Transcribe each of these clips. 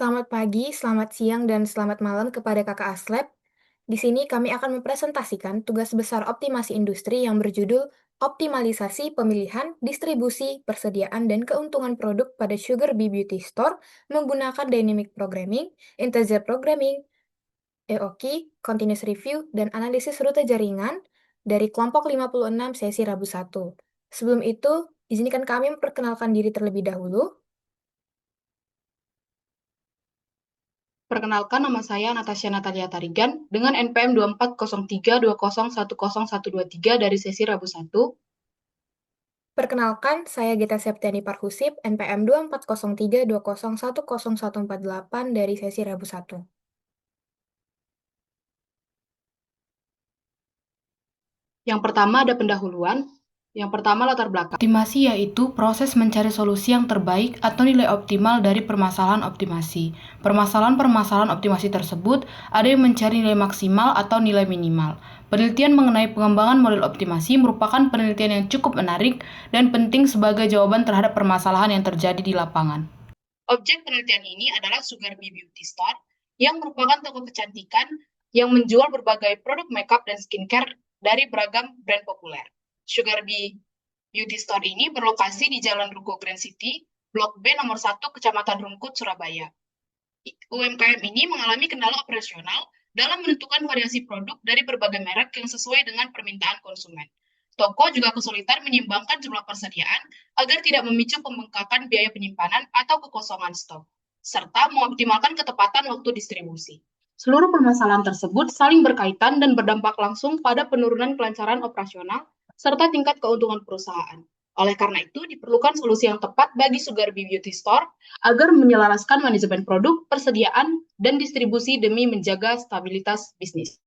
Selamat pagi, selamat siang, dan selamat malam kepada Kakak Aslep. Di sini kami akan mempresentasikan tugas besar optimasi industri yang berjudul Optimalisasi Pemilihan, Distribusi, Persediaan, dan Keuntungan Produk pada Sugar Bee Beauty Store menggunakan Dynamic Programming, Integer Programming, EOK, Continuous Review, dan Analisis Rute Jaringan dari kelompok 56 sesi Rabu 1. Sebelum itu, izinkan kami memperkenalkan diri terlebih dahulu. Perkenalkan, nama saya Natasha Natalia Tarigan dengan NPM 240320101123 dari sesi Rabu 1. Perkenalkan, saya Gita Septiani Parhusip, NPM 240320101148 dari sesi Rabu 1. Yang pertama ada pendahuluan. Yang pertama latar belakang. Optimasi yaitu proses mencari solusi yang terbaik atau nilai optimal dari permasalahan optimasi. Permasalahan-permasalahan optimasi tersebut ada yang mencari nilai maksimal atau nilai minimal. Penelitian mengenai pengembangan model optimasi merupakan penelitian yang cukup menarik dan penting sebagai jawaban terhadap permasalahan yang terjadi di lapangan. Objek penelitian ini adalah Sugar Bee Beauty Store yang merupakan toko kecantikan yang menjual berbagai produk makeup dan skincare dari beragam brand populer. Sugar Bee Beauty Store ini berlokasi di Jalan Ruko Grand City, Blok B nomor 1, Kecamatan Rungkut, Surabaya. UMKM ini mengalami kendala operasional dalam menentukan variasi produk dari berbagai merek yang sesuai dengan permintaan konsumen. Toko juga kesulitan menyimbangkan jumlah persediaan agar tidak memicu pembengkakan biaya penyimpanan atau kekosongan stok, serta mengoptimalkan ketepatan waktu distribusi. Seluruh permasalahan tersebut saling berkaitan dan berdampak langsung pada penurunan kelancaran operasional serta tingkat keuntungan perusahaan. Oleh karena itu, diperlukan solusi yang tepat bagi Sugar Bee Beauty Store agar menyelaraskan manajemen produk, persediaan, dan distribusi demi menjaga stabilitas bisnis.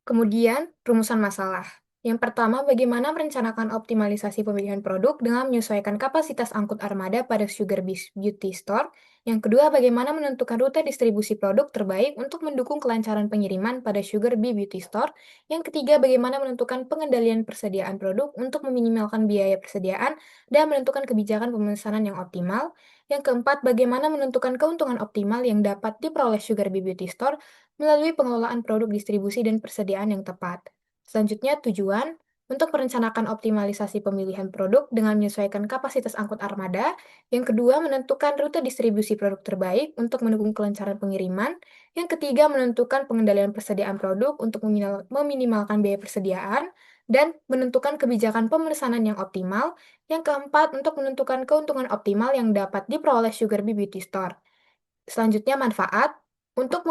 Kemudian, rumusan masalah. Yang pertama, bagaimana merencanakan optimalisasi pemilihan produk dengan menyesuaikan kapasitas angkut armada pada Sugar Bee Beauty Store. Yang kedua, bagaimana menentukan rute distribusi produk terbaik untuk mendukung kelancaran pengiriman pada Sugar Bee Beauty Store. Yang ketiga, bagaimana menentukan pengendalian persediaan produk untuk meminimalkan biaya persediaan dan menentukan kebijakan pemesanan yang optimal. Yang keempat, bagaimana menentukan keuntungan optimal yang dapat diperoleh Sugar Bee Beauty Store melalui pengelolaan produk distribusi dan persediaan yang tepat. Selanjutnya, tujuan untuk merencanakan optimalisasi pemilihan produk dengan menyesuaikan kapasitas angkut armada. Yang kedua, menentukan rute distribusi produk terbaik untuk mendukung kelancaran pengiriman. Yang ketiga, menentukan pengendalian persediaan produk untuk meminimalkan biaya persediaan dan menentukan kebijakan pemesanan yang optimal. Yang keempat, untuk menentukan keuntungan optimal yang dapat diperoleh Sugar Bee Beauty Store. Selanjutnya, manfaat untuk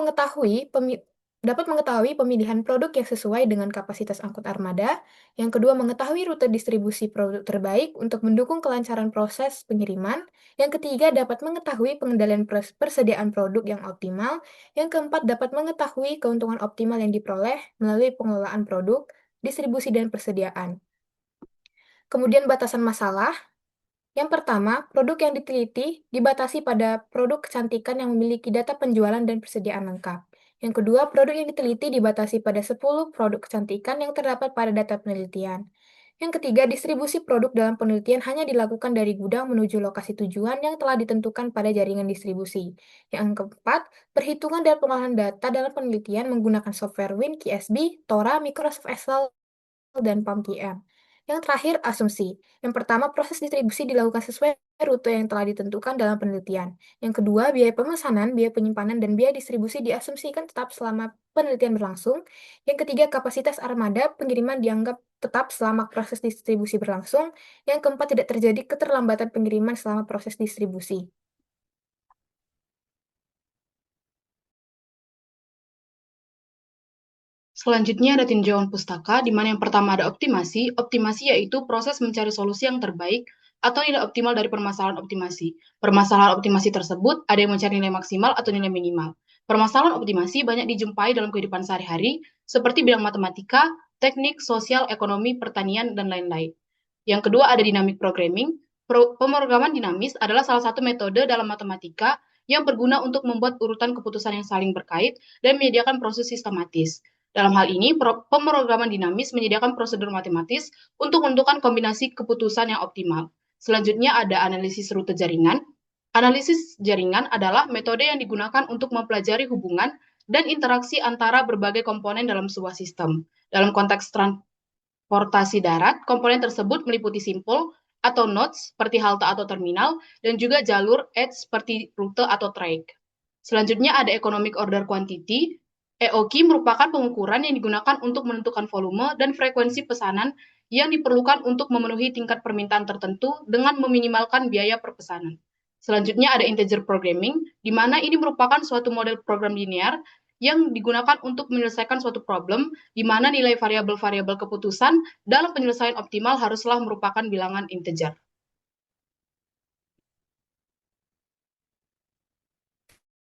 dapat mengetahui pemilihan produk yang sesuai dengan kapasitas angkut armada. Yang kedua, mengetahui rute distribusi produk terbaik untuk mendukung kelancaran proses pengiriman. Yang ketiga, dapat mengetahui pengendalian persediaan produk yang optimal. Yang keempat, dapat mengetahui keuntungan optimal yang diperoleh melalui pengelolaan produk, distribusi, dan persediaan. Kemudian, batasan masalah. Yang pertama, produk yang diteliti dibatasi pada produk kecantikan yang memiliki data penjualan dan persediaan lengkap. Yang kedua, produk yang diteliti dibatasi pada 10 produk kecantikan yang terdapat pada data penelitian. Yang ketiga, distribusi produk dalam penelitian hanya dilakukan dari gudang menuju lokasi tujuan yang telah ditentukan pada jaringan distribusi. Yang keempat, perhitungan dan pengolahan data dalam penelitian menggunakan software WinQSB, Tora, Microsoft Excel, dan PAM-TM. Yang terakhir, asumsi. Yang pertama, proses distribusi dilakukan sesuai rute yang telah ditentukan dalam penelitian. Yang kedua, biaya pemesanan, biaya penyimpanan, dan biaya distribusi diasumsikan tetap selama penelitian berlangsung. Yang ketiga, kapasitas armada pengiriman dianggap tetap selama proses distribusi berlangsung. Yang keempat, tidak terjadi keterlambatan pengiriman selama proses distribusi. Selanjutnya ada tinjauan pustaka, di mana yang pertama ada optimasi. Optimasi yaitu proses mencari solusi yang terbaik atau nilai optimal dari permasalahan optimasi. Permasalahan optimasi tersebut ada yang mencari nilai maksimal atau nilai minimal. Permasalahan optimasi banyak dijumpai dalam kehidupan sehari-hari, seperti bidang matematika, teknik, sosial, ekonomi, pertanian, dan lain-lain. Yang kedua ada dynamic programming. Pemrograman dinamis adalah salah satu metode dalam matematika yang berguna untuk membuat urutan keputusan yang saling berkait dan menyediakan proses sistematis. Dalam hal ini, pemrograman dinamis menyediakan prosedur matematis untuk menentukan kombinasi keputusan yang optimal. Selanjutnya ada analisis rute jaringan. Analisis jaringan adalah metode yang digunakan untuk mempelajari hubungan dan interaksi antara berbagai komponen dalam sebuah sistem. Dalam konteks transportasi darat, komponen tersebut meliputi simpul atau nodes seperti halte atau terminal, dan juga jalur edge seperti rute atau track. Selanjutnya ada economic order quantity. EOQ merupakan pengukuran yang digunakan untuk menentukan volume dan frekuensi pesanan yang diperlukan untuk memenuhi tingkat permintaan tertentu dengan meminimalkan biaya per pesanan. Selanjutnya ada integer programming, di mana ini merupakan suatu model program linear yang digunakan untuk menyelesaikan suatu problem, di mana nilai variabel-variabel keputusan dalam penyelesaian optimal haruslah merupakan bilangan integer.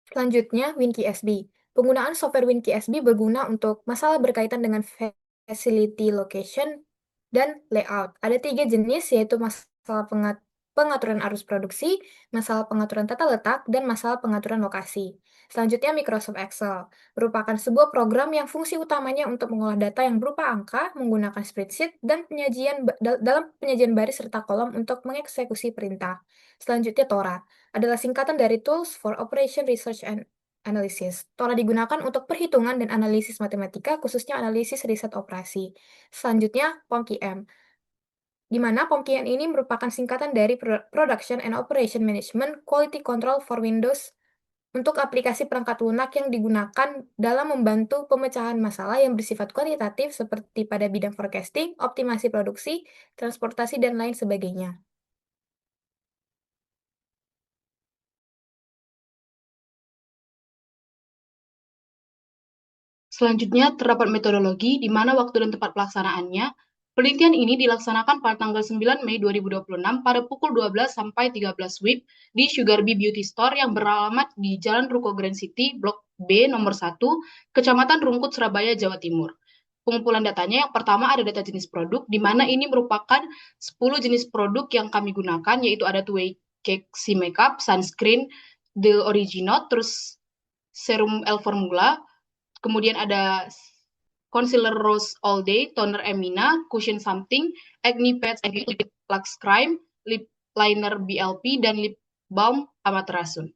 Selanjutnya, WinKSB. Penggunaan software WinKSB berguna untuk masalah berkaitan dengan facility location dan layout. Ada 3 jenis, yaitu masalah pengaturan arus produksi, masalah pengaturan tata letak, dan masalah pengaturan lokasi. Selanjutnya, Microsoft Excel merupakan sebuah program yang fungsi utamanya untuk mengolah data yang berupa angka menggunakan spreadsheet dan dalam penyajian baris serta kolom untuk mengeksekusi perintah. Selanjutnya, TORA adalah singkatan dari Tools for Operation Research and Analysis. TORA digunakan untuk perhitungan dan analisis matematika, khususnya analisis riset operasi. Selanjutnya, POMQM, di mana POMQM ini merupakan singkatan dari Production and Operation Management Quality Control for Windows untuk aplikasi perangkat lunak yang digunakan dalam membantu pemecahan masalah yang bersifat kualitatif seperti pada bidang forecasting, optimasi produksi, transportasi, dan lain sebagainya. Selanjutnya, terdapat metodologi di mana waktu dan tempat pelaksanaannya. Penelitian ini dilaksanakan pada tanggal 9 Mei 2026 pada pukul 12 sampai 13 WIB di Sugar Bee Beauty Store yang beralamat di Jalan Ruko Grand City, Blok B nomor 1, Kecamatan Rungkut, Surabaya, Jawa Timur. Pengumpulan datanya yang pertama ada data jenis produk, di mana ini merupakan 10 jenis produk yang kami gunakan, yaitu ada Two-Way Cake Sea Makeup, Sunscreen, The Original, terus Serum L Formula, kemudian ada concealer rose all day, toner Emina, cushion something, acne pads and lip lux crime, lip liner BLP, dan lip balm Amaterasun.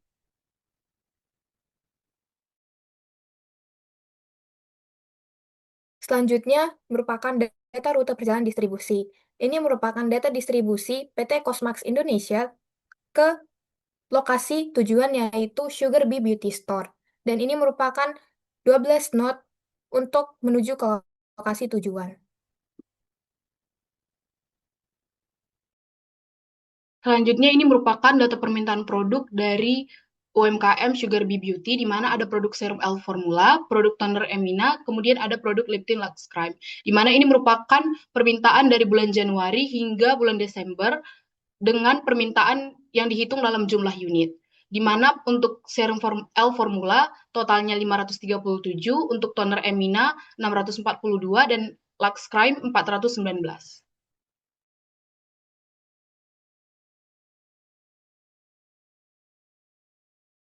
Selanjutnya merupakan data rute perjalanan distribusi. Ini merupakan data distribusi PT Cosmax Indonesia ke lokasi tujuan, yaitu Sugar Bee Beauty Store. Dan ini merupakan 12 node untuk menuju ke lokasi tujuan. Selanjutnya ini merupakan data permintaan produk dari UMKM Sugar Bee Beauty, di mana ada produk serum L Formula, produk toner Emina, kemudian ada produk lip tint Lux Crime, di mana ini merupakan permintaan dari bulan Januari hingga bulan Desember dengan permintaan yang dihitung dalam jumlah unit. Di mana untuk serum L Formula totalnya 537, untuk toner Emina 642, dan Lux Crime 419.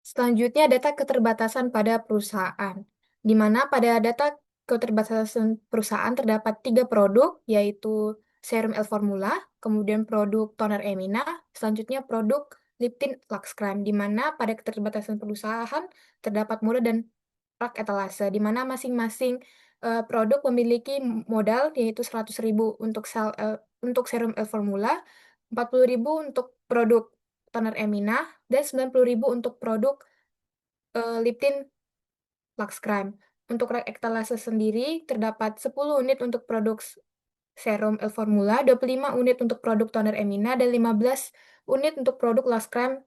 Selanjutnya, data keterbatasan pada perusahaan, di mana pada data keterbatasan perusahaan terdapat 3 produk, yaitu serum L Formula, kemudian produk toner Emina, selanjutnya produk lip tint Lux Crime, di mana pada keterbatasan perusahaan terdapat modal dan rak etalase, di mana masing-masing produk memiliki modal, yaitu 100.000 untuk serum L Formula, 40.000 untuk produk toner Emina, dan 90.000 untuk produk lip tint Lux Crime. Untuk rak etalase sendiri terdapat 10 unit untuk produk serum L Formula, 25 unit untuk produk toner Emina, dan 15 unit untuk produk Lux Crime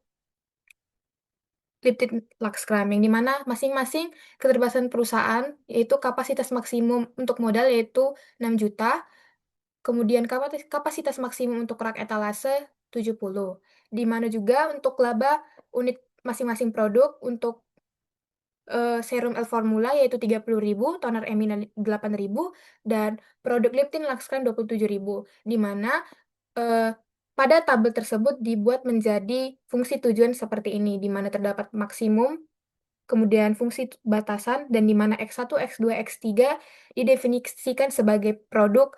lip tint Lux Crime, yang dimana masing-masing keterbatasan perusahaan yaitu kapasitas maksimum untuk modal yaitu 6 juta, kemudian kapasitas maksimum untuk rak etalase 70, di mana juga untuk laba unit masing-masing produk untuk serum L Formula yaitu 30.000, toner Emina 8.000, dan produk lip tint Lux Crime 27.000, di mana pada tabel tersebut dibuat menjadi fungsi tujuan seperti ini, di mana terdapat maksimum, kemudian fungsi batasan, dan di mana X1, X2, X3 didefinisikan sebagai produk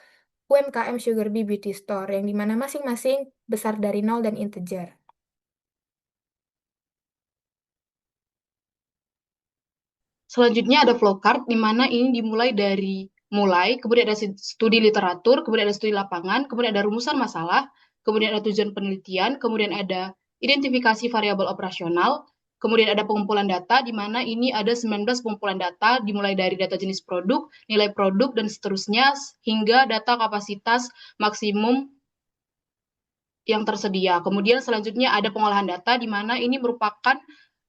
UMKM Sugar Bee Beauty Store, yang di mana masing-masing besar dari 0 dan integer. Selanjutnya ada flowchart, di mana ini dimulai dari kemudian ada studi literatur, kemudian ada studi lapangan, kemudian ada rumusan masalah, kemudian ada tujuan penelitian, kemudian ada identifikasi variabel operasional, kemudian ada pengumpulan data, di mana ini ada 19 pengumpulan data, dimulai dari data jenis produk, nilai produk, dan seterusnya, hingga data kapasitas maksimum yang tersedia. Kemudian selanjutnya ada pengolahan data, di mana ini merupakan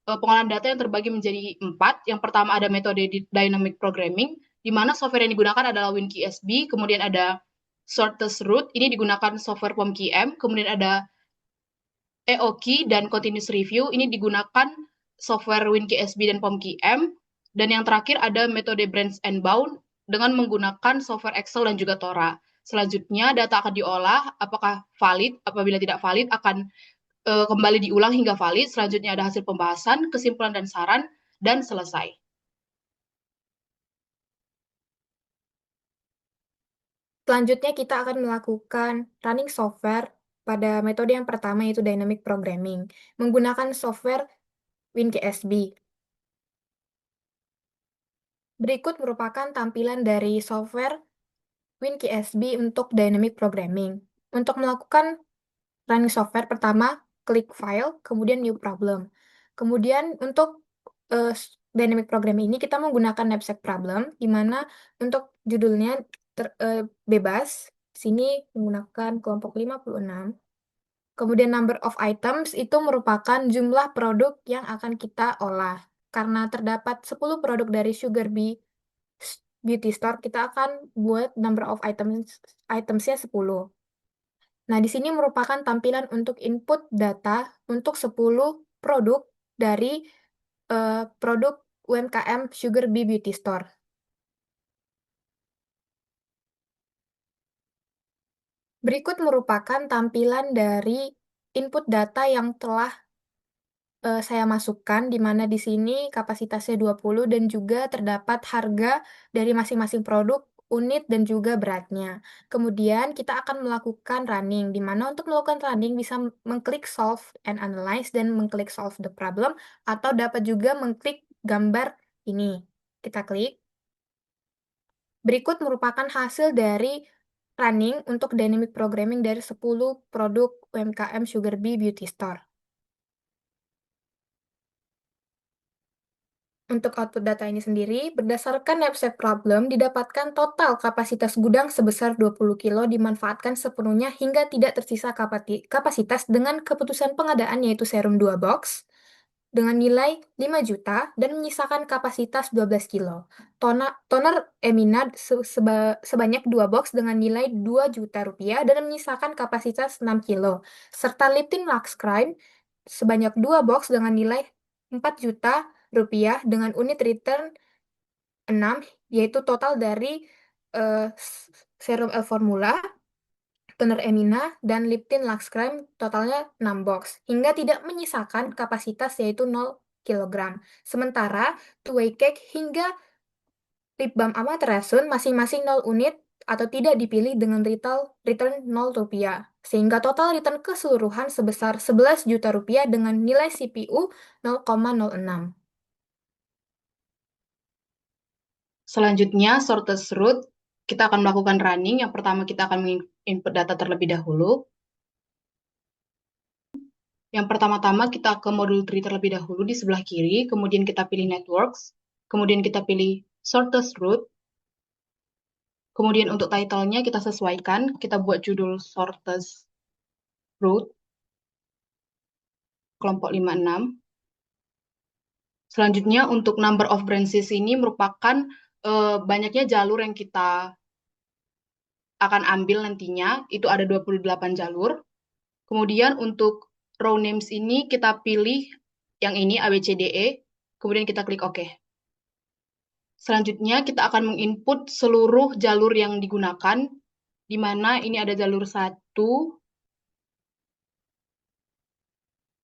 pengolahan data yang terbagi menjadi 4. Yang pertama ada metode dynamic programming, di mana software yang digunakan adalah WinKSB, kemudian ada shortest route, ini digunakan software POM-QM, kemudian ada EOKey dan continuous review, ini digunakan software WinKSB dan POM-QM, dan yang terakhir ada metode branch and bound dengan menggunakan software Excel dan juga Tora. Selanjutnya data akan diolah, apakah valid, apabila tidak valid akan kembali diulang hingga valid. Selanjutnya ada hasil pembahasan, kesimpulan dan saran, dan selesai. Selanjutnya kita akan melakukan running software pada metode yang pertama yaitu dynamic programming menggunakan software WinKSB. Berikut merupakan tampilan dari software WinKSB untuk dynamic programming. Untuk melakukan running software, pertama klik file, kemudian new problem. Kemudian untuk dynamic programming ini kita menggunakan knapsack problem, di mana untuk judulnya bebas. Sini menggunakan kelompok 56. Kemudian number of items itu merupakan jumlah produk yang akan kita olah. Karena terdapat 10 produk dari Sugar Bee Beauty Store, kita akan buat number of itemsnya 10. Nah, di sini merupakan tampilan untuk input data untuk 10 produk dari produk UMKM Sugar Bee Beauty Store. Berikut merupakan tampilan dari input data yang telah saya masukkan, di mana di sini kapasitasnya 20 dan juga terdapat harga dari masing-masing produk, unit, dan juga beratnya. Kemudian kita akan melakukan running, di mana untuk melakukan running bisa mengklik solve and analyze dan mengklik solve the problem, atau dapat juga mengklik gambar ini. Kita klik. Berikut merupakan hasil dari running untuk dynamic programming dari 10 produk UMKM Sugar Bee Beauty Store. Untuk output data ini sendiri, berdasarkan knapsack problem, didapatkan total kapasitas gudang sebesar 20 kilo dimanfaatkan sepenuhnya hingga tidak tersisa kapasitas dengan keputusan pengadaan yaitu serum 2 box dengan nilai 5 juta dan menyisakan kapasitas 12 kilo. Toner Emina sebanyak 2 box dengan nilai 2 juta rupiah dan menyisakan kapasitas 6 kilo. Serta Lipton Lux Crime sebanyak 2 box dengan nilai 4 juta rupiah dengan unit return 6, yaitu total dari serum L Formula, toner Emina, dan Lipton Lux Crime totalnya 6 box, hingga tidak menyisakan kapasitas yaitu 0 kilogram. Sementara Two Way Cake hingga lip balm Amaterasun masing-masing 0 unit atau tidak dipilih dengan return 0 rupiah. Sehingga total return keseluruhan sebesar 11 juta rupiah dengan nilai CPU 0,06. Selanjutnya, shortest route, kita akan melakukan running. Yang pertama, kita akan input data terlebih dahulu. Yang pertama-tama, kita ke modul tree terlebih dahulu di sebelah kiri, kemudian kita pilih networks, kemudian kita pilih shortest route, kemudian untuk title-nya kita sesuaikan, kita buat judul shortest route, kelompok 56. Selanjutnya, untuk number of branches ini merupakan banyaknya jalur yang kita akan ambil nantinya, itu ada 28 jalur. Kemudian untuk row names ini kita pilih yang ini A, B, C, D, E, kemudian kita klik OK. Selanjutnya kita akan menginput seluruh jalur yang digunakan, di mana ini ada jalur 1,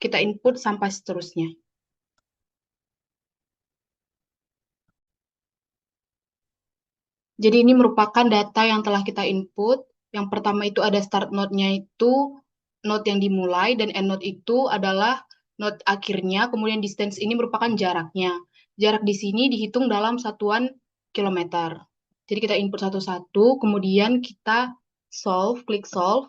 kita input sampai seterusnya. Jadi ini merupakan data yang telah kita input. Yang pertama itu ada start node-nya itu node yang dimulai dan end node itu adalah node akhirnya, kemudian distance ini merupakan jaraknya. Jarak di sini dihitung dalam satuan kilometer. Jadi kita input satu-satu, kemudian kita klik solve,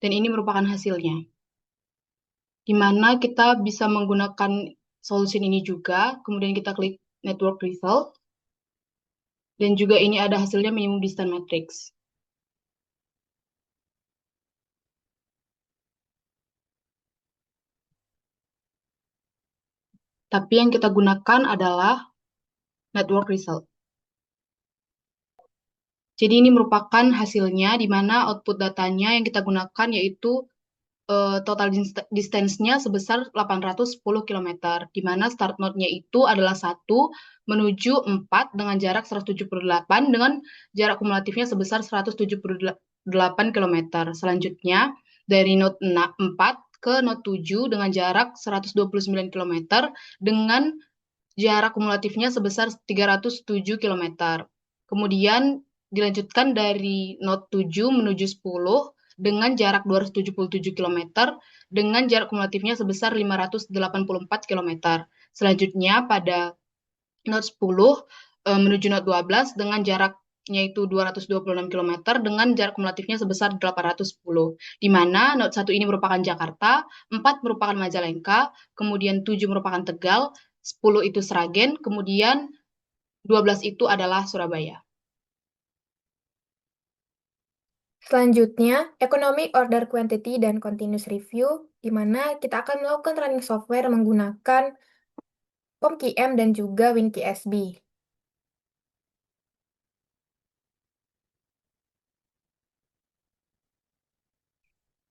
dan ini merupakan hasilnya. Di mana kita bisa menggunakan solution ini juga, kemudian kita klik network result, dan juga ini ada hasilnya minimum distance matrix. Tapi yang kita gunakan adalah network result. Jadi ini merupakan hasilnya di mana output datanya yang kita gunakan yaitu total distance-nya sebesar 810 km, di mana start node-nya itu adalah 1 menuju 4 dengan jarak 178 dengan jarak kumulatifnya sebesar 178 km. Selanjutnya dari node 4 ke node 7 dengan jarak 129 km dengan jarak kumulatifnya sebesar 307 km. Kemudian dilanjutkan dari node 7 menuju 10 dengan jarak 277 km dengan jarak kumulatifnya sebesar 584 km. Selanjutnya pada node 10 menuju node 12 dengan jaraknya itu 226 km dengan jarak kumulatifnya sebesar 810, di mana node 1 ini merupakan Jakarta, 4 merupakan Majalengka, kemudian 7 merupakan Tegal, 10 itu Sragen, kemudian 12 itu adalah Surabaya. Selanjutnya, Economic Order Quantity dan Continuous Review, di mana kita akan melakukan running software menggunakan POM-QM dan juga WinQSB.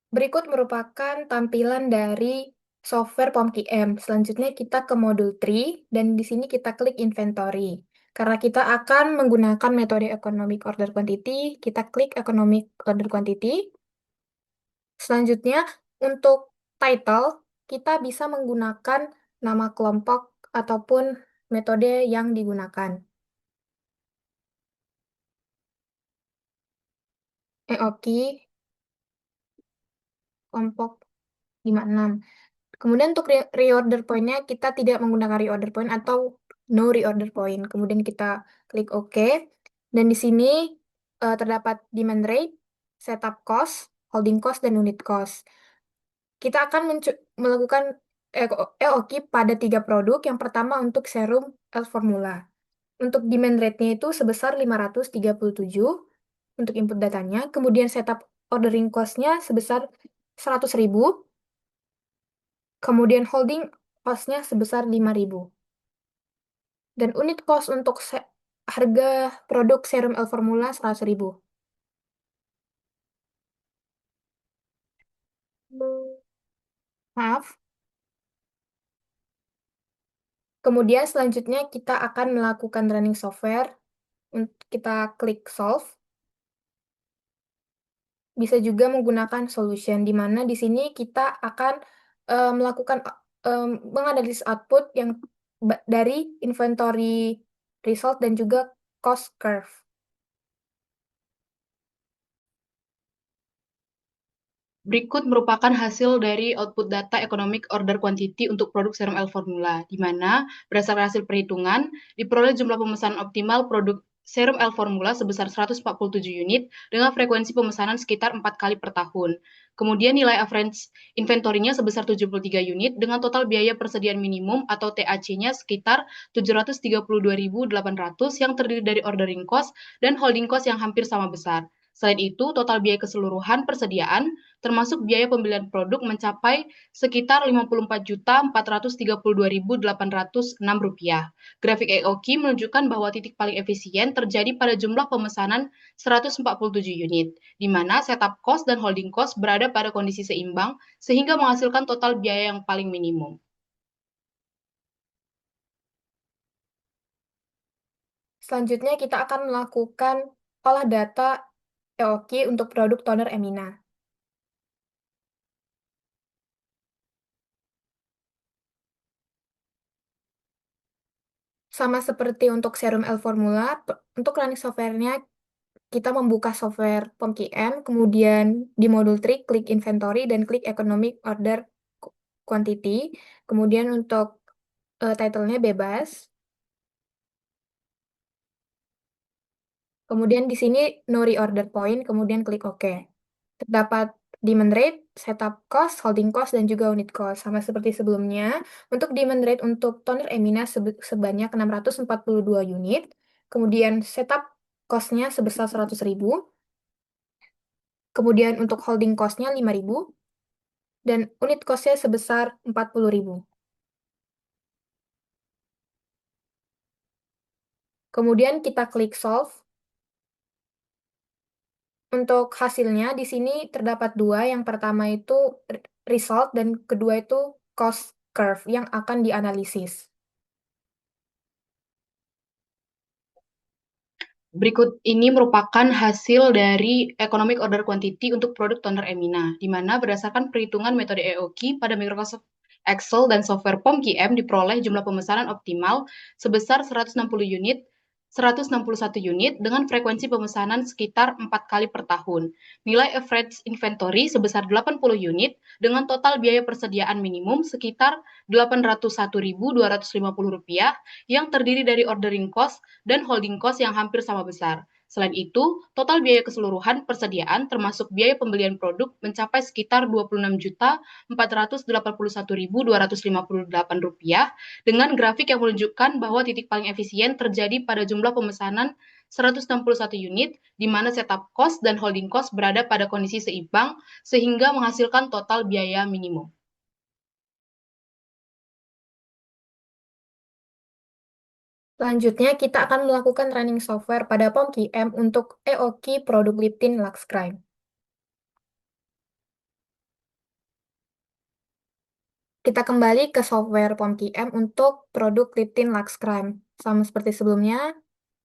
Berikut merupakan tampilan dari software POM-QM. Selanjutnya kita ke modul tree, dan di sini kita klik inventory. Karena kita akan menggunakan metode Economic Order Quantity, kita klik Economic Order Quantity. Selanjutnya, untuk title, kita bisa menggunakan nama kelompok ataupun metode yang digunakan. EOKI, kelompok 56. Kemudian untuk reorder point-nya, kita tidak menggunakan reorder point atau no reorder point. Kemudian kita klik OK. Dan di sini terdapat demand rate, setup cost, holding cost, dan unit cost. Kita akan melakukan EOKI pada 3 produk. Yang pertama untuk serum L-Formula. Untuk demand rate-nya itu sebesar 537 untuk input datanya. Kemudian setup ordering cost-nya sebesar 100.000. Kemudian holding cost-nya sebesar 5.000. Dan unit cost untuk harga produk serum L-Formula 100.000. Maaf. Kemudian selanjutnya kita akan melakukan running software. Kita klik solve. Bisa juga menggunakan solution, di mana di sini kita akan melakukan menganalisis output yang dari inventory result dan juga cost curve. Berikut merupakan hasil dari output data economic order quantity untuk produk serum L-Formula, di mana berdasarkan hasil perhitungan, diperoleh jumlah pemesanan optimal produk serum L-Formula sebesar 147 unit dengan frekuensi pemesanan sekitar 4 kali per tahun. Kemudian nilai average inventory-nya sebesar 73 unit dengan total biaya persediaan minimum atau TAC-nya sekitar 732.800 yang terdiri dari ordering cost dan holding cost yang hampir sama besar. Selain itu, total biaya keseluruhan persediaan termasuk biaya pembelian produk mencapai sekitar Rp54.432.806. Grafik EOKI menunjukkan bahwa titik paling efisien terjadi pada jumlah pemesanan 147 unit, di mana setup cost dan holding cost berada pada kondisi seimbang sehingga menghasilkan total biaya yang paling minimum. Selanjutnya kita akan melakukan olah data EOKI untuk produk toner Emina. Sama seperti untuk serum L-Formula, untuk running software-nya kita membuka software POM-QM, kemudian di modul trik, klik inventory dan klik economic order quantity. Kemudian untuk title-nya bebas. Kemudian di sini no reorder point, kemudian klik OK. Terdapat demand rate, setup cost, holding cost, dan juga unit cost. Sama seperti sebelumnya, untuk demand rate untuk toner Emina sebanyak 642 unit, kemudian setup cost-nya sebesar 100.000, kemudian untuk holding cost-nya 5.000, dan unit cost-nya sebesar 40.000. Kemudian kita klik solve. Untuk hasilnya di sini terdapat dua. Yang pertama itu result dan kedua itu cost curve yang akan dianalisis. Berikut ini merupakan hasil dari Economic Order Quantity untuk produk toner Emina, di mana berdasarkan perhitungan metode EOQ pada Microsoft Excel dan software POM-QM diperoleh jumlah pemesanan optimal sebesar 160 unit, 161 unit dengan frekuensi pemesanan sekitar 4 kali per tahun. Nilai average inventory sebesar 80 unit dengan total biaya persediaan minimum sekitar Rp801.250 yang terdiri dari ordering cost dan holding cost yang hampir sama besar. Selain itu, total biaya keseluruhan persediaan termasuk biaya pembelian produk mencapai sekitar Rp26.481.258 dengan grafik yang menunjukkan bahwa titik paling efisien terjadi pada jumlah pemesanan 161 unit, di mana setup cost dan holding cost berada pada kondisi seimbang sehingga menghasilkan total biaya minimum. Selanjutnya, kita akan melakukan running software pada POM-QM untuk EOQ produk Liptin Lux Crime. Kita kembali ke software POM-QM untuk produk Liptin Lux Crime. Sama seperti sebelumnya,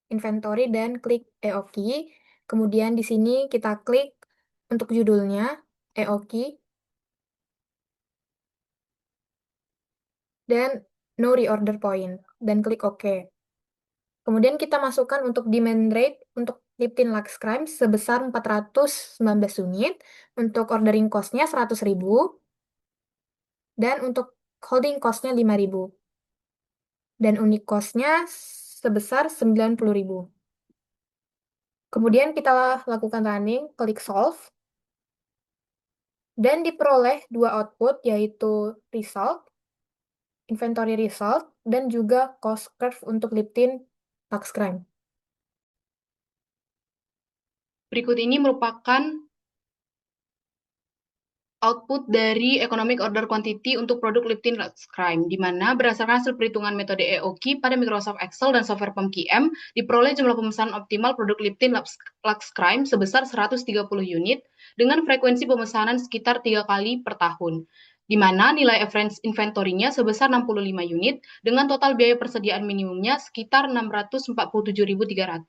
inventory dan klik EOQ. Kemudian di sini kita klik untuk judulnya EOQ dan no reorder point dan klik OK. Kemudian kita masukkan untuk demand rate untuk Liptin Lux Crime sebesar 419 unit, untuk ordering cost-nya 100.000, dan untuk holding cost-nya 5.000. Dan unit cost-nya sebesar 90.000. Kemudian kita lakukan running, klik solve, dan diperoleh dua output, yaitu result, inventory result, dan juga cost curve untuk Liptin Lux Crime. Berikut ini merupakan output dari Economic Order Quantity untuk produk Liptin Lux Crime, di mana berdasarkan hasil perhitungan metode EOQ pada Microsoft Excel dan software POM-QM, diperoleh jumlah pemesanan optimal produk Liptin Lux Crime sebesar 130 unit dengan frekuensi pemesanan sekitar 3 kali per tahun, di mana nilai average inventory-nya sebesar 65 unit dengan total biaya persediaan minimumnya sekitar 647.300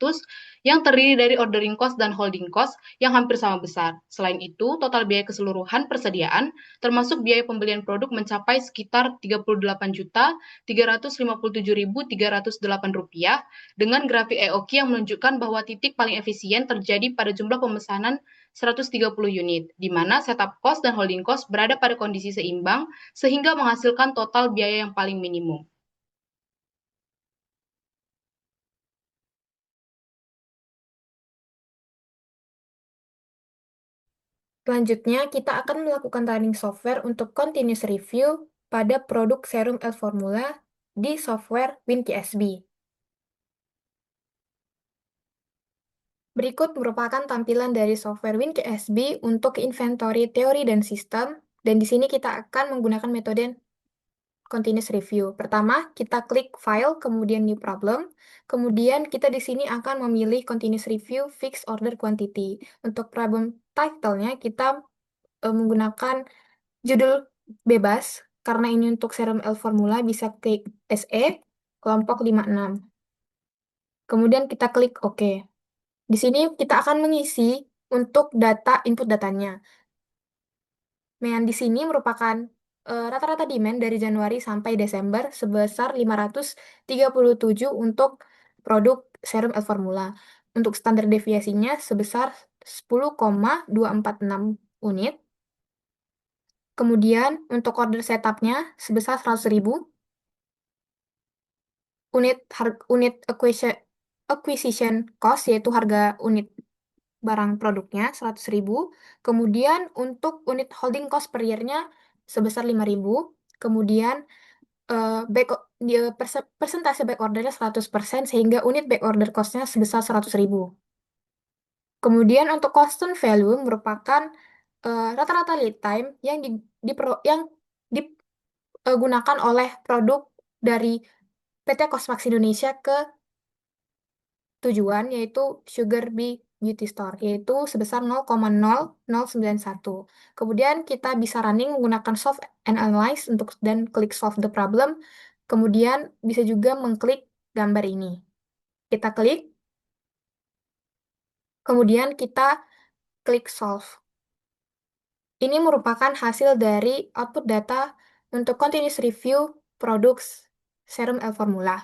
yang terdiri dari ordering cost dan holding cost yang hampir sama besar. Selain itu, total biaya keseluruhan persediaan termasuk biaya pembelian produk mencapai sekitar Rp38.357.308 dengan grafik EOQ yang menunjukkan bahwa titik paling efisien terjadi pada jumlah pemesanan 130 unit, di mana setup cost dan holding cost berada pada kondisi seimbang sehingga menghasilkan total biaya yang paling minimum. Selanjutnya, kita akan melakukan running software untuk continuous review pada produk serum L Formula di software WinKSB. Berikut merupakan tampilan dari software WinKSB untuk inventory teori dan sistem, dan di sini kita akan menggunakan metode continuous review. Pertama, kita klik File, kemudian New Problem, kemudian kita di sini akan memilih continuous review fixed order quantity. Untuk problem title-nya, kita menggunakan judul bebas, karena ini untuk serum L Formula bisa klik SE, kelompok 56. Kemudian kita klik OK. Di sini kita akan mengisi untuk input datanya. Yang di sini merupakan rata-rata demand dari Januari sampai Desember sebesar 537 untuk produk serum L Formula. untuk standar deviasinya sebesar 10,246 unit. Kemudian untuk order setupnya sebesar 100.000. Unit acquisition cost yaitu harga unit barang produknya 100.000. Kemudian untuk unit holding cost per year-nya sebesar 5.000. Kemudian persentase back ordernya 100% sehingga unit back order cost-nya sebesar 100.000. Kemudian untuk constant value merupakan rata-rata lead time yang yang digunakan oleh produk dari PT Cosmax Indonesia ke tujuan yaitu Sugar Bee Beauty Store yaitu sebesar 0,0091. Kemudian kita bisa running menggunakan solve and analyze dan klik solve the problem. Kemudian bisa juga mengklik gambar ini. Kita klik, kemudian kita klik solve. Ini merupakan hasil dari output data untuk continuous review produk serum L Formula.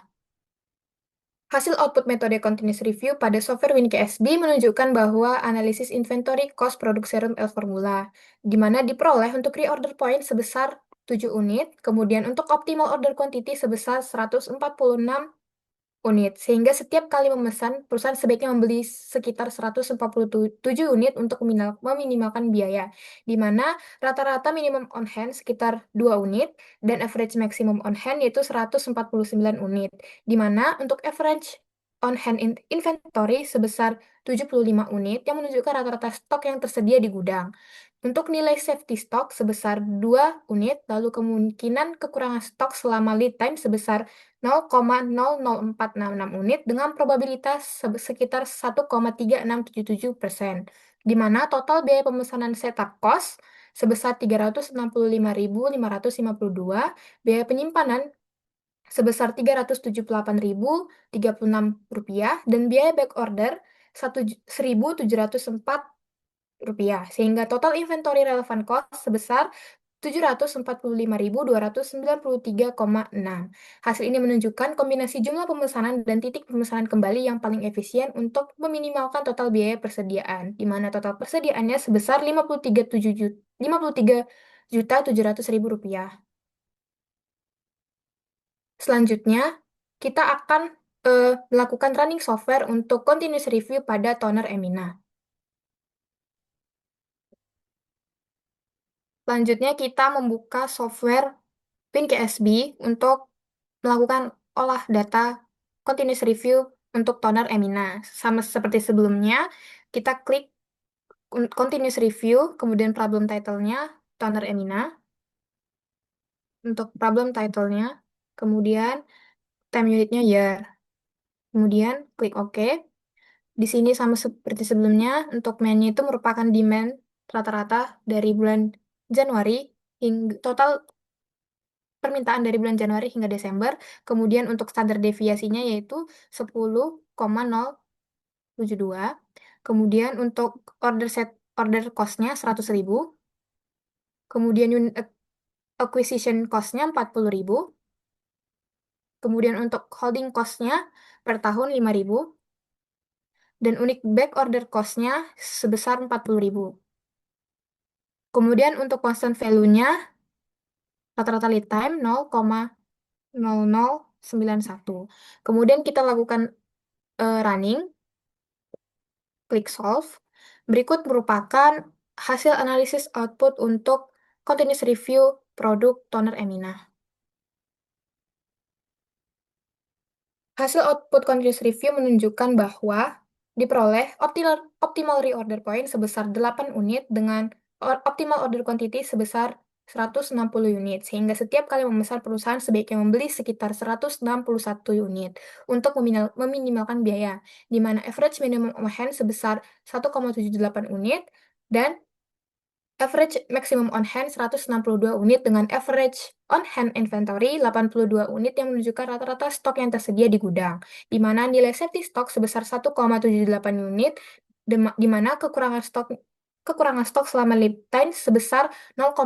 Hasil output metode continuous review pada software WinKSB menunjukkan bahwa analisis inventory cost produk serum L Formula, di mana diperoleh untuk reorder point sebesar 7 unit, kemudian untuk optimal order quantity sebesar 146 unit, sehingga setiap kali memesan, perusahaan sebaiknya membeli sekitar 147 unit untuk meminimalkan biaya, di mana rata-rata minimum on hand sekitar 2 unit, dan average maximum on hand yaitu 149 unit, di mana untuk average on hand inventory sebesar 75 unit yang menunjukkan rata-rata stok yang tersedia di gudang. Untuk nilai safety stock sebesar 2 unit, lalu kemungkinan kekurangan stok selama lead time sebesar 0,00466 unit dengan probabilitas sekitar 1,3677%, di mana total biaya pemesanan setup cost sebesar 365.552, biaya penyimpanan sebesar 378.036 rupiah, dan biaya back order 1.704 rupiah, sehingga total inventory relevant cost sebesar 745.293,6. Hasil ini menunjukkan kombinasi jumlah pemesanan dan titik pemesanan kembali yang paling efisien untuk meminimalkan total biaya persediaan, di mana total persediaannya sebesar 53.700.000 rupiah. Selanjutnya, kita akan melakukan running software untuk continuous review pada toner Emina. Selanjutnya, kita membuka software WinKSB untuk melakukan olah data continuous review untuk toner Emina. Sama seperti sebelumnya, kita klik continuous review, kemudian problem title-nya toner Emina. Untuk problem title-nya, kemudian time unit-nya year. Kemudian klik OK. Di sini sama seperti sebelumnya, untuk demand itu merupakan demand rata-rata dari bulan Januari hingga total permintaan dari bulan Januari hingga Desember. Kemudian untuk standar deviasinya yaitu 10,072. Kemudian untuk order cost-nya 100.000. Kemudian unit acquisition cost-nya 40.000. Kemudian untuk holding cost-nya per tahun 5.000. Dan unit back order cost-nya sebesar 40.000. Kemudian untuk constant value-nya rata-rata lead time 0,0091. Kemudian kita lakukan running, klik solve. Berikut merupakan hasil analisis output untuk continuous review produk toner Emina. Hasil output continuous review menunjukkan bahwa diperoleh optimal reorder point sebesar 8 unit dengan optimal order quantity sebesar 160 unit, sehingga setiap kali memesan perusahaan sebaiknya membeli sekitar 161 unit untuk meminimalkan biaya, di mana average minimum on hand sebesar 1,78 unit dan average maximum on hand 162 unit dengan average on hand inventory 82 unit yang menunjukkan rata-rata stok yang tersedia di gudang, di mana nilai safety stock sebesar 1,78 unit, di mana kekurangan stok selama lead time sebesar 0,0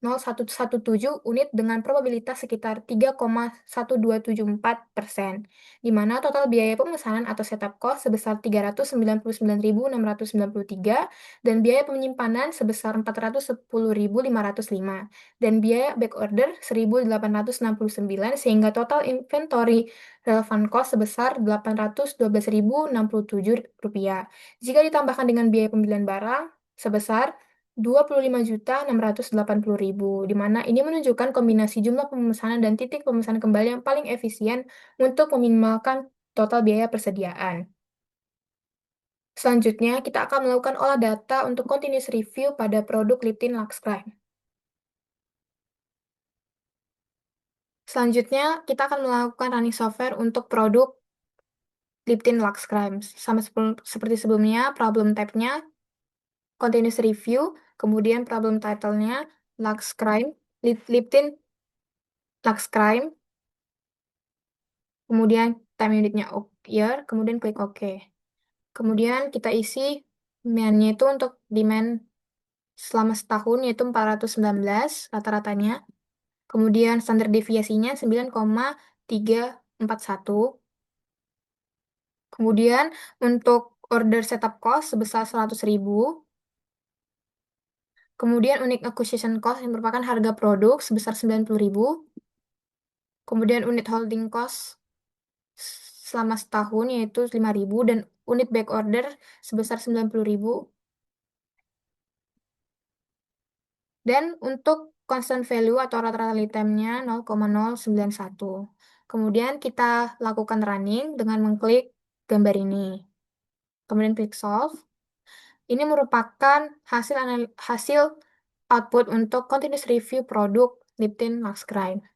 0,117 unit dengan probabilitas sekitar 3,1274%, di mana total biaya pemesanan atau setup cost sebesar 399.693 dan biaya penyimpanan sebesar 410.505 dan biaya backorder 1.869 sehingga total inventory relevant cost sebesar Rp812.067. Jika ditambahkan dengan biaya pembelian barang sebesar 25.680.000, di mana ini menunjukkan kombinasi jumlah pemesanan dan titik pemesanan kembali yang paling efisien untuk meminimalkan total biaya persediaan. Selanjutnya, kita akan melakukan olah data untuk continuous review pada produk Liptin Lux Crime. Selanjutnya, kita akan melakukan running software untuk produk Liptin Lux Crime. Sama seperti sebelumnya, problem type-nya continuous review, kemudian problem title-nya Lux Crime, Liptin Lux Crime, kemudian time unitnya year, kemudian klik OK. Kemudian kita isi demand-nya itu untuk demand selama setahun yaitu 419 rata-ratanya. Kemudian standar deviasinya 9,341. Kemudian untuk order setup cost sebesar 100.000. Kemudian unit acquisition cost yang merupakan harga produk sebesar 90.000. Kemudian unit holding cost selama setahun yaitu 5.000 dan unit back order sebesar 90.000. Dan untuk constant value atau rata-rata lead time-nya 0,091. Kemudian kita lakukan running dengan mengklik gambar ini. Kemudian klik solve. Ini merupakan hasil output untuk continuous review produk Liptin Lux Crime.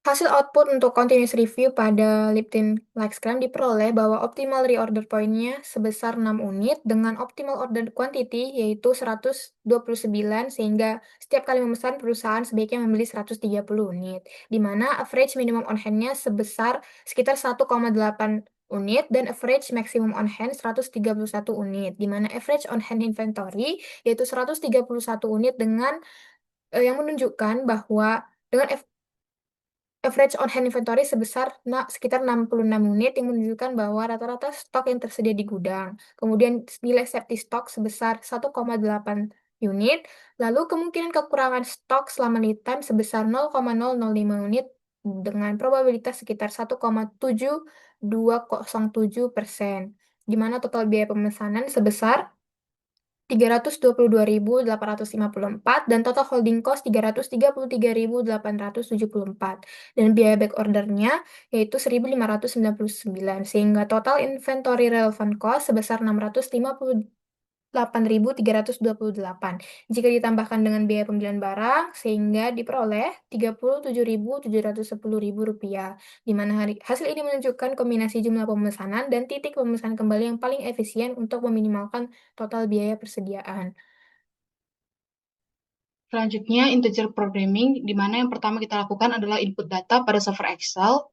Hasil output untuk continuous review pada Liptin Lux Crime diperoleh bahwa optimal reorder point-nya sebesar 6 unit dengan optimal order quantity yaitu 129 sehingga setiap kali memesan perusahaan sebaiknya membeli 130 unit, di mana average minimum on hand-nya sebesar sekitar 1,8 unit dan average maximum on hand 131 unit, di mana average on hand inventory yaitu 131 unit dengan yang menunjukkan bahwa dengan average on hand inventory sebesar sekitar 66 unit yang menunjukkan bahwa rata-rata stok yang tersedia di gudang. Kemudian nilai safety stock sebesar 1,8 unit. Lalu kemungkinan kekurangan stok selama lead time sebesar 0,005 unit dengan probabilitas sekitar 1,7207%. Di mana total biaya pemesanan sebesar 322.854 dan total holding cost 333.874 dan biaya back ordernya yaitu 1.599 sehingga total inventory relevant cost sebesar 658.328 jika ditambahkan dengan biaya pembelian barang sehingga diperoleh Rp37.710.000, di mana hasil ini menunjukkan kombinasi jumlah pemesanan dan titik pemesanan kembali yang paling efisien untuk meminimalkan total biaya persediaan. Selanjutnya, integer programming, di mana yang pertama kita lakukan adalah input data pada software Excel.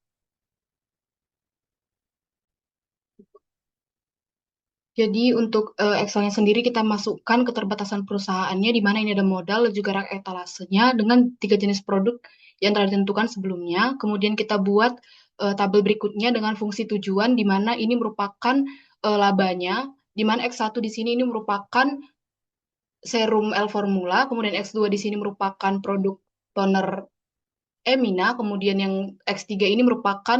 Jadi untuk Excel-nya sendiri kita masukkan keterbatasan perusahaannya, di mana ini ada modal dan juga rak etalasenya dengan 3 jenis produk yang telah ditentukan sebelumnya. Kemudian kita buat tabel berikutnya dengan fungsi tujuan, di mana ini merupakan labanya, di mana X1 di sini ini merupakan serum L-Formula, kemudian X2 di sini merupakan produk toner Emina, kemudian yang X3 ini merupakan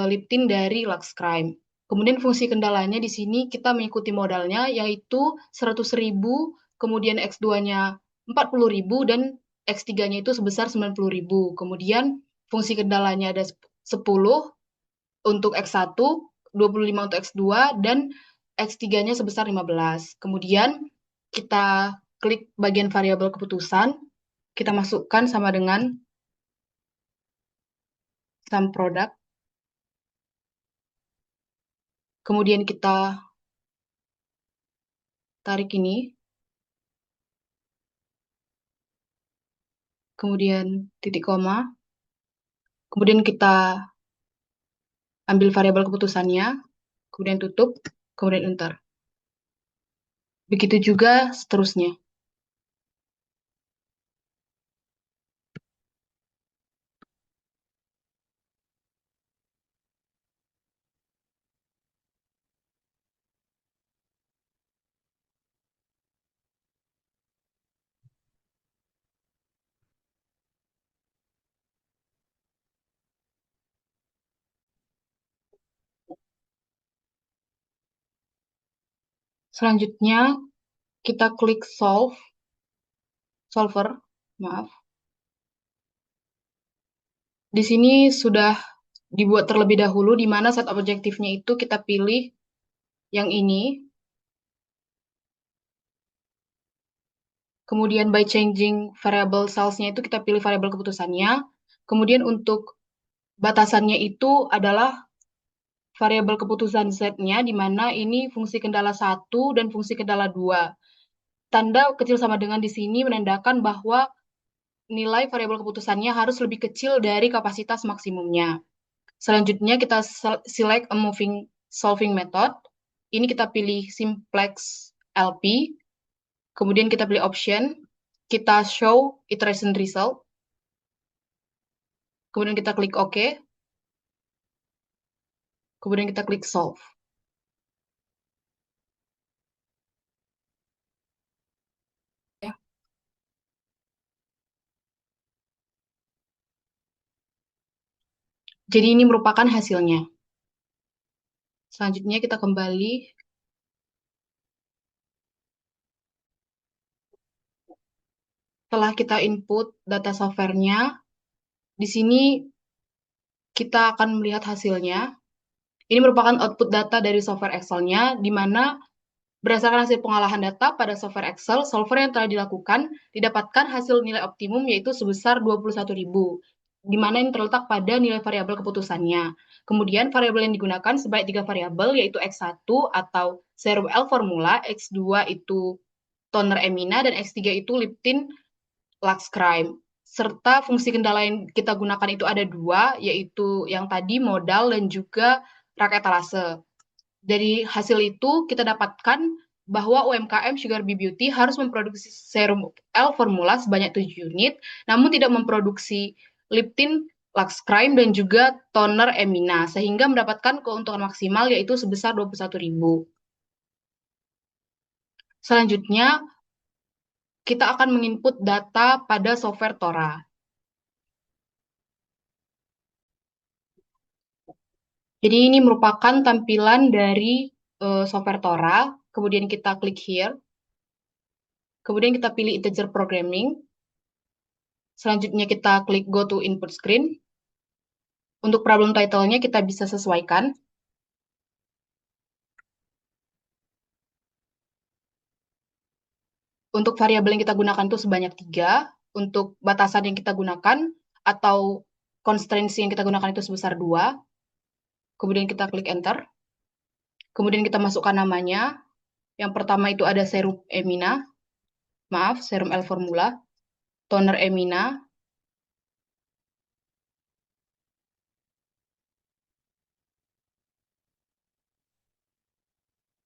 Liptin dari Lux Crime. Kemudian fungsi kendalanya di sini kita mengikuti modalnya yaitu 100.000, kemudian X2-nya 40.000 dan X3-nya itu sebesar 90.000. Kemudian fungsi kendalanya ada 10 untuk X1, 25 untuk X2 dan X3-nya sebesar 15. Kemudian kita klik bagian variabel keputusan, kita masukkan sama dengan sum product. Kemudian kita tarik ini, kemudian titik koma, kemudian kita ambil variabel keputusannya, kemudian tutup, kemudian enter. Begitu juga seterusnya. Selanjutnya, kita klik solver, maaf. Di sini sudah dibuat terlebih dahulu, di mana set objektifnya itu kita pilih yang ini. Kemudian by changing variable cells-nya itu kita pilih variabel keputusannya. Kemudian untuk batasannya itu adalah variabel keputusan Z-nya, di mana ini fungsi kendala 1 dan fungsi kendala 2. Tanda kecil sama dengan di sini menandakan bahwa nilai variabel keputusannya harus lebih kecil dari kapasitas maksimumnya. Selanjutnya kita select a moving solving method. Ini kita pilih simplex LP. Kemudian kita pilih option. Kita show iteration result. Kemudian kita klik OK. Kemudian kita klik solve. Ya. Jadi ini merupakan hasilnya. Selanjutnya kita kembali. Setelah kita input data software-nya, di sini kita akan melihat hasilnya. Ini merupakan output data dari software Excel-nya, di mana berdasarkan hasil pengolahan data pada software Excel, solver yang telah dilakukan didapatkan hasil nilai optimum yaitu sebesar 21.000, di mana ini terletak pada nilai variabel keputusannya. Kemudian variabel yang digunakan sebanyak 3 variabel yaitu X1 atau serum L formula, X2 itu toner emina, dan X3 itu leptin lux crime. Serta fungsi kendala yang kita gunakan itu ada 2, yaitu yang tadi modal dan juga rak etalase. Dari hasil itu kita dapatkan bahwa UMKM Sugar Bee Beauty harus memproduksi serum L formula sebanyak 7 unit, namun tidak memproduksi Liptin Lux Crime dan juga toner Emina, sehingga mendapatkan keuntungan maksimal yaitu sebesar 21.000. Selanjutnya, kita akan menginput data pada software Tora. Jadi ini merupakan tampilan dari software Tora. Kemudian kita klik here. Kemudian kita pilih integer programming. Selanjutnya kita klik go to input screen. Untuk problem title-nya kita bisa sesuaikan. Untuk variabel yang kita gunakan itu sebanyak 3. Untuk batasan yang kita gunakan atau constraints yang kita gunakan itu sebesar 2. Kemudian kita klik enter. Kemudian kita masukkan namanya. Yang pertama itu ada serum Emina. Maaf, serum L formula. Toner Emina.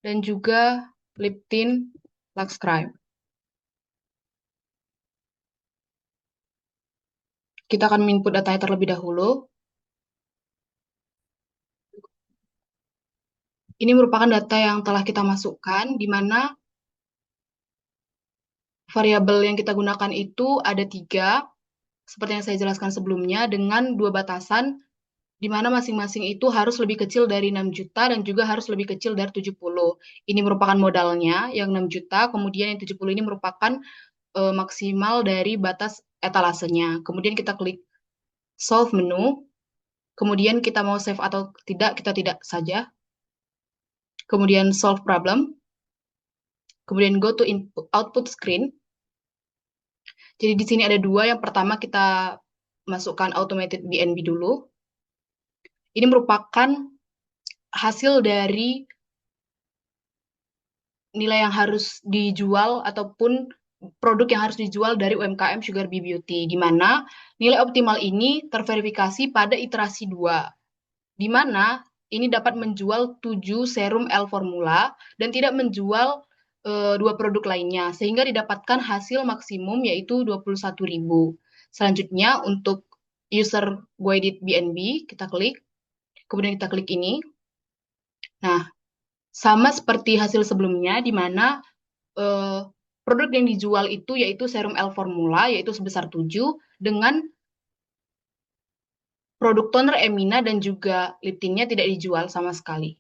Dan juga Liptin Lux Crime. Kita akan input datanya terlebih dahulu. Ini merupakan data yang telah kita masukkan, di mana variabel yang kita gunakan itu ada 3, seperti yang saya jelaskan sebelumnya, dengan 2 batasan, di mana masing-masing itu harus lebih kecil dari 6 juta dan juga harus lebih kecil dari 70. Ini merupakan modalnya yang 6 juta, kemudian yang 70 ini merupakan maksimal dari batas etalasenya. Kemudian kita klik solve menu, kemudian kita mau save atau tidak, kita tidak saja. Kemudian solve problem, kemudian go to input, output screen. Jadi di sini ada 2, yang pertama kita masukkan automated BNB dulu. Ini merupakan hasil dari nilai yang harus dijual ataupun produk yang harus dijual dari UMKM Sugar Bee Beauty, di mana nilai optimal ini terverifikasi pada iterasi 2, di mana ini dapat menjual 7 serum L formula dan tidak menjual 2 produk lainnya, sehingga didapatkan hasil maksimum yaitu 21.000. Selanjutnya untuk user guided BNB, kita klik, kemudian kita klik ini. Nah, sama seperti hasil sebelumnya, di mana produk yang dijual itu yaitu serum L formula, yaitu sebesar 7, dengan produk toner Emina dan juga liptinnya tidak dijual sama sekali.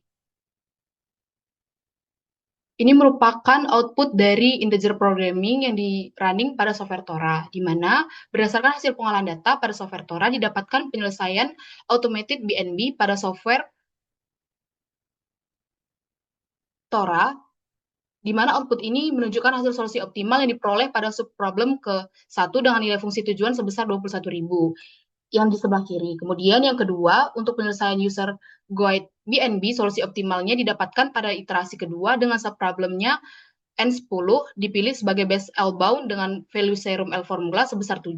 Ini merupakan output dari integer programming yang di-running pada software Tora, di mana berdasarkan hasil pengolahan data pada software Tora didapatkan penyelesaian automated BNB pada software Tora, di mana output ini menunjukkan hasil solusi optimal yang diperoleh pada subproblem ke-1 dengan nilai fungsi tujuan sebesar 21.000 yang di sebelah kiri. Kemudian yang kedua, untuk penyelesaian user guide BNB, solusi optimalnya didapatkan pada iterasi kedua dengan subproblemnya N10 dipilih sebagai base L bound dengan value serum L formula sebesar 7,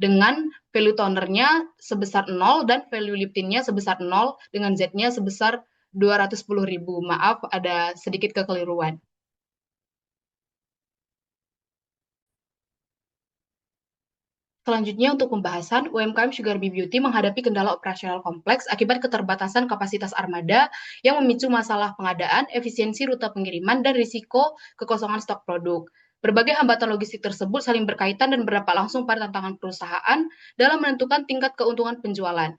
dengan value tonernya sebesar 0 dan value leptinnya sebesar 0 dengan Z-nya sebesar 210.000. Maaf, ada sedikit kekeliruan. Selanjutnya untuk pembahasan, UMKM Sugar Bee Beauty menghadapi kendala operasional kompleks akibat keterbatasan kapasitas armada yang memicu masalah pengadaan, efisiensi rute pengiriman, dan risiko kekosongan stok produk. Berbagai hambatan logistik tersebut saling berkaitan dan berdampak langsung pada tantangan perusahaan dalam menentukan tingkat keuntungan penjualan.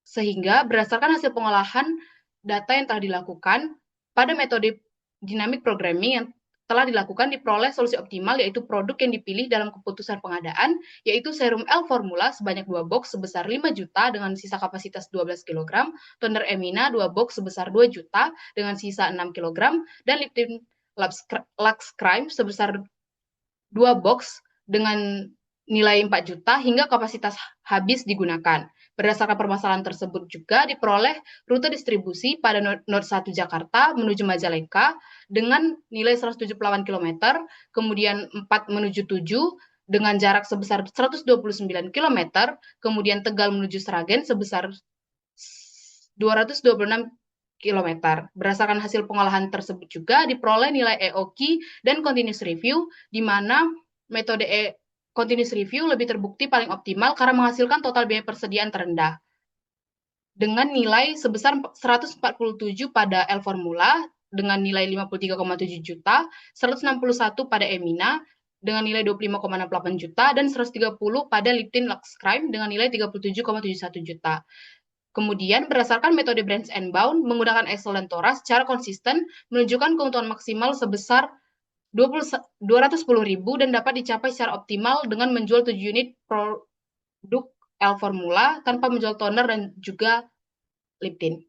Sehingga berdasarkan hasil pengolahan data yang telah dilakukan pada metode dynamic programming yang telah dilakukan diperoleh solusi optimal yaitu produk yang dipilih dalam keputusan pengadaan yaitu serum L formula sebanyak 2 box sebesar 5 juta dengan sisa kapasitas 12 kg, toner Emina 2 box sebesar 2 juta dengan sisa 6 kg, dan Liptin Lux Crime sebesar 2 box dengan nilai 4 juta hingga kapasitas habis digunakan. Berdasarkan permasalahan tersebut juga diperoleh rute distribusi pada Node 1 Jakarta menuju Majalengka dengan nilai 178 km, kemudian 4 menuju 7 dengan jarak sebesar 129 km, kemudian Tegal menuju Sragen sebesar 226 km. Berdasarkan hasil pengolahan tersebut juga diperoleh nilai EOQ dan continuous review, di mana metode continuous review lebih terbukti paling optimal karena menghasilkan total biaya persediaan terendah. Dengan nilai sebesar 147 pada L formula dengan nilai 53,7 juta, 161 pada Emina dengan nilai 25,68 juta, dan 130 pada Liptin Lux Crime dengan nilai 37,71 juta. Kemudian, berdasarkan metode branch and bound, menggunakan Excel dan Tora secara konsisten menunjukkan keuntungan maksimal sebesar 210.000 dan dapat dicapai secara optimal dengan menjual 7 unit produk L formula tanpa menjual toner dan juga Liptin.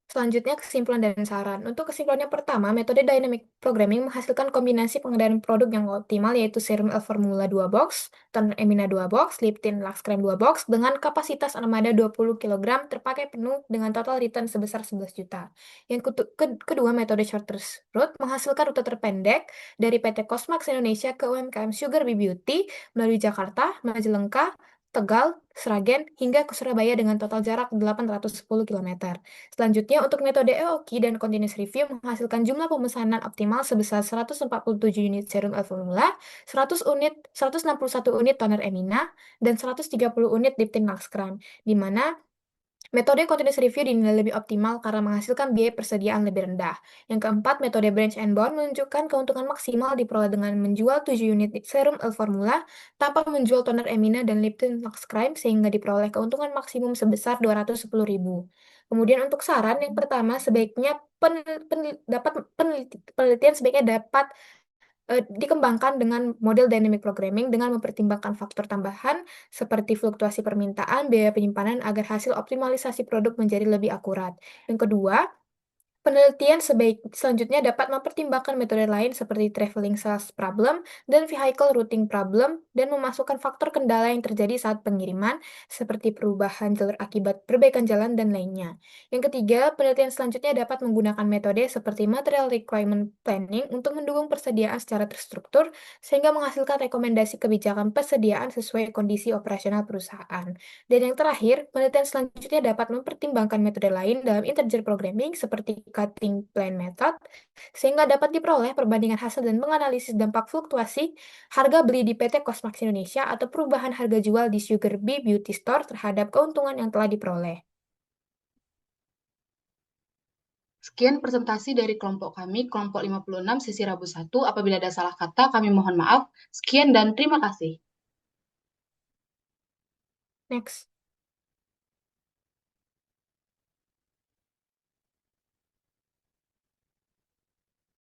Selanjutnya, kesimpulan dan saran. Untuk kesimpulan yang pertama, metode dynamic programming menghasilkan kombinasi pengendalian produk yang optimal, yaitu serum L formula 2 box, toner Emina 2 box, Liptin Lux Creme 2 box, dengan kapasitas armada 20 kg terpakai penuh dengan total return sebesar 11 juta. Yang kedua, metode shortest route menghasilkan rute terpendek dari PT Cosmax Indonesia ke UMKM Sugar Bee Beauty melalui Jakarta, Majalengka, Tegal, Sragen, hingga ke Surabaya dengan total jarak 810 km. Selanjutnya, untuk metode EOQ dan continuous review menghasilkan jumlah pemesanan optimal sebesar 147 unit serum L formula, 161 unit toner Emina, dan 130 unit Liptin Max Cream, di mana metode continuous review dinilai lebih optimal karena menghasilkan biaya persediaan lebih rendah. Yang keempat, metode branch and bound menunjukkan keuntungan maksimal diperoleh dengan menjual 7 unit serum L formula tanpa menjual toner Emina dan Liptin Lux Crime sehingga diperoleh keuntungan maksimum sebesar 210.000. Kemudian untuk saran, yang pertama sebaiknya penelitian sebaiknya dapat dikembangkan dengan model dynamic programming dengan mempertimbangkan faktor tambahan seperti fluktuasi permintaan, biaya penyimpanan agar hasil optimalisasi produk menjadi lebih akurat. Yang kedua, penelitian selanjutnya dapat mempertimbangkan metode lain seperti traveling sales problem dan vehicle routing problem dan memasukkan faktor kendala yang terjadi saat pengiriman seperti perubahan jalur akibat perbaikan jalan dan lainnya. Yang ketiga, penelitian selanjutnya dapat menggunakan metode seperti material requirement planning untuk mendukung persediaan secara terstruktur sehingga menghasilkan rekomendasi kebijakan persediaan sesuai kondisi operasional perusahaan. Dan yang terakhir, penelitian selanjutnya dapat mempertimbangkan metode lain dalam integer programming seperti cutting plan method, sehingga dapat diperoleh perbandingan hasil dan menganalisis dampak fluktuasi harga beli di PT Cosmax Indonesia atau perubahan harga jual di Sugar Bee Beauty Store terhadap keuntungan yang telah diperoleh. Sekian presentasi dari kelompok kami, kelompok 56, sesi Rabu 1. Apabila ada salah kata, kami mohon maaf. Sekian dan terima kasih. Next.